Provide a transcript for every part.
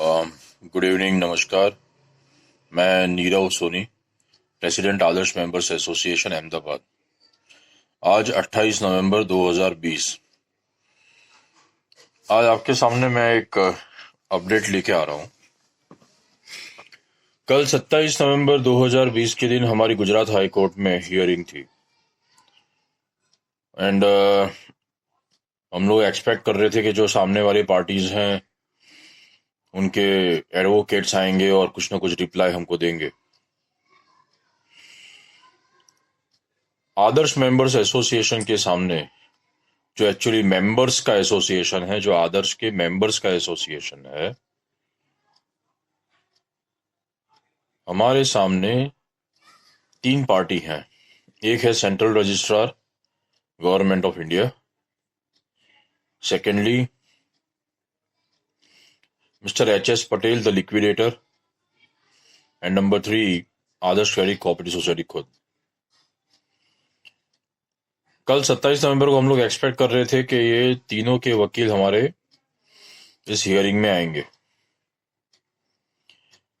Good evening, नमस्कार। मैं Nirav Soni, president आदर्श members association Ahmedabad. आज 28 नवंबर 2020। आज आपके सामने मैं एक अपडेट लेके आ रहा हूँ। कल 27 नवंबर 2020 के दिन हमारी गुजरात हाई कोर्ट में हियरिंग थी एंड हम लोग एक्सपेक्ट कर रहे थे कि जो सामने वाली पार्टीज हैं उनके एडवोकेट्स आएंगे और कुछ ना कुछ रिप्लाई हमको देंगे। आदर्श मेंबर्स एसोसिएशन के सामने, जो एक्चुअली मेंबर्स का एसोसिएशन है, जो आदर्श के मेंबर्स का एसोसिएशन है, हमारे सामने तीन पार्टी हैं। एक है central registrar, government of India. Secondly, mister HS. Patel, the liquidator. And number 3, Adarsh credit cooperative society खुद। कल 27 नवंबर को हम लोग एक्सपेक्ट कर रहे थे कि ये तीनों के वकील हमारे इस हियरिंग में आएंगे,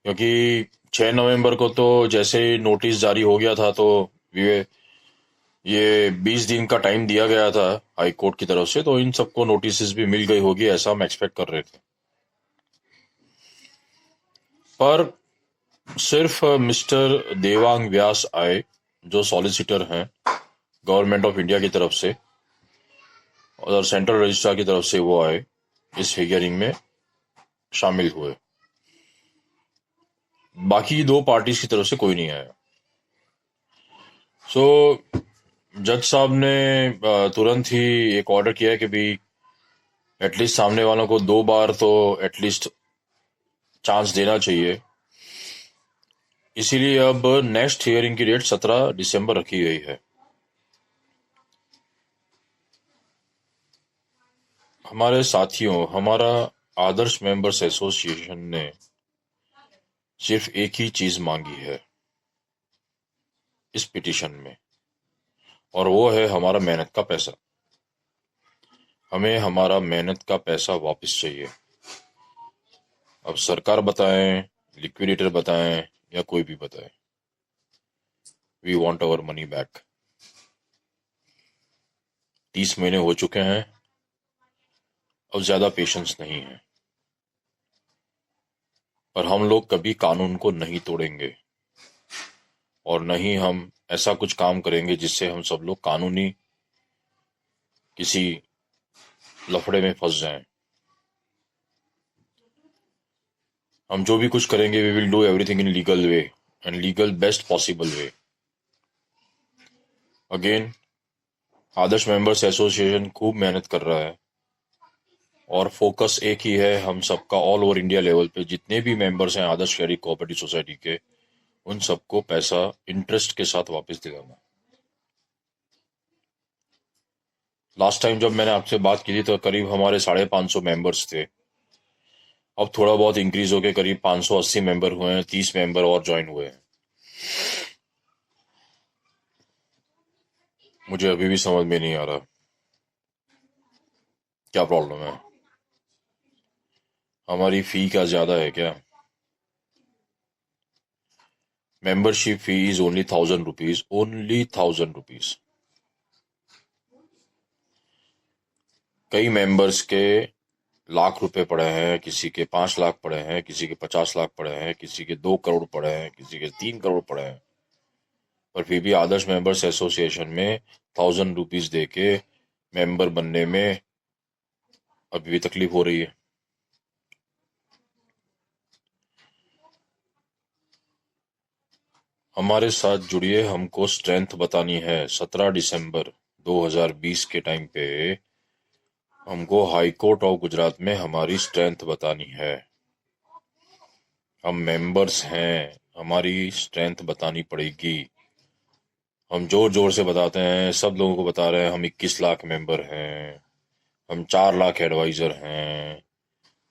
क्योंकि 6 नवंबर को तो जैसे ही नोटिस जारी हो गया था तो ये 20 दिन का टाइम दिया गया था हाई कोर्ट की तरफ से, तो इन सबको नोटिस भी मिल गई होगी, ऐसा हम एक्सपेक्ट कर रहे थे। पर सिर्फ मिस्टर देवांग व्यास आए, जो सॉलिसिटर हैं गवर्नमेंट ऑफ इंडिया की तरफ से, और सेंट्रल रजिस्ट्रार की तरफ से वो आए, इस हियरिंग में शामिल हुए। बाकी दो पार्टीज की तरफ से कोई नहीं आया। जज साहब ने तुरंत ही एक ऑर्डर किया है कि भी एटलीस्ट सामने वालों को 2 बार तो एटलीस्ट चांस देना चाहिए। इसीलिए अब नेक्स्ट हियरिंग की डेट 17 दिसंबर रखी गई है। हमारे साथियों, हमारा आदर्श मेंबर्स एसोसिएशन ने सिर्फ एक ही चीज मांगी है इस पिटीशन में, और वो है हमारा मेहनत का पैसा। हमें हमारा मेहनत का पैसा वापस चाहिए। अब सरकार बताएं, लिक्विडेटर बताएं, या कोई भी बताए, we want our money back. 30 महीने हो चुके हैं, अब ज्यादा पेशेंस नहीं है। पर हम लोग कभी कानून को नहीं तोड़ेंगे, और न ही हम ऐसा कुछ काम करेंगे जिससे हम सब लोग कानूनी किसी लफड़े में फंस जाएं। हम जो भी कुछ करेंगे, we will do everything in legal way and legal best possible way. Again, Adarsh members association खूब मेहनत कर रहा है, और फोकस एक ही है हम सबका, ऑल ओवर इंडिया लेवल पे जितने भी मेंबर्स हैं आदर्श क्रेडिट कोऑपरेटिव सोसाइटी के, उन सबको पैसा इंटरेस्ट के साथ वापस दिलाना। लास्ट टाइम जब मैंने आपसे बात की थी तो करीब हमारे 550 मेंबर्स थे। अब थोड़ा बहुत इंक्रीज होकर करीब 580 मेंबर हुए हैं, 30 मेंबर और ज्वाइन हुए हैं। मुझे अभी भी समझ में नहीं आ रहा क्या प्रॉब्लम है। हमारी फी क्या ज्यादा है क्या? Membership fee is only 1,000 rupees, only 1,000 rupees. कई मेंबर्स के लाख रुपए पड़े हैं, किसी के 5 लाख पड़े हैं, किसी के 50 लाख पड़े हैं, किसी के 2 करोड़ पड़े हैं, किसी के 3 करोड़ पड़े हैं। पर फिर भी आदर्श मेंबर्स एसोसिएशन में 1,000 रुपीज दे के मेंबर बनने में अभी भी तकलीफ हो रही है। हमारे साथ जुड़िए, हमको स्ट्रेंथ बतानी है। 17 दिसंबर 2020 के टाइम पे हमको हाई कोर्ट ऑफ गुजरात में हमारी स्ट्रेंथ बतानी है। हम मेंबर्स हैं, हमारी स्ट्रेंथ बतानी पड़ेगी। हम जोर जोर से बताते हैं, सब लोगों को बता रहे हैं हम 21 लाख मेंबर हैं, हम 4 लाख एडवाइजर हैं,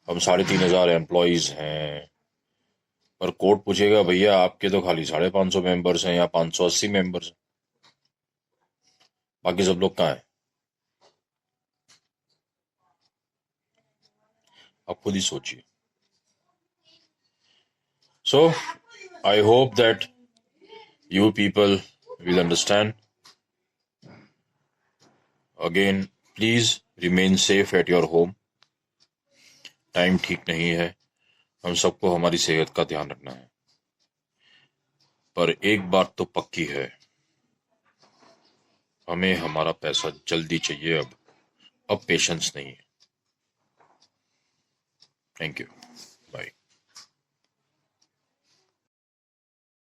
हम 3,500 एम्प्लॉयज हैं। पर कोर्ट पूछेगा भैया आपके तो खाली 550 मेंबर्स हैं या 580 मेंबर्स हैं, बाकी सब लोग कहाँ हैं? आप खुद ही सोचिए। So I hope that you people will understand. Again, please remain safe at your home. Time ठीक नहीं है, हम सबको हमारी सेहत का ध्यान रखना है। पर एक बात तो पक्की है, हमें हमारा पैसा जल्दी चाहिए अब पेशेंस नहीं है। Thank you.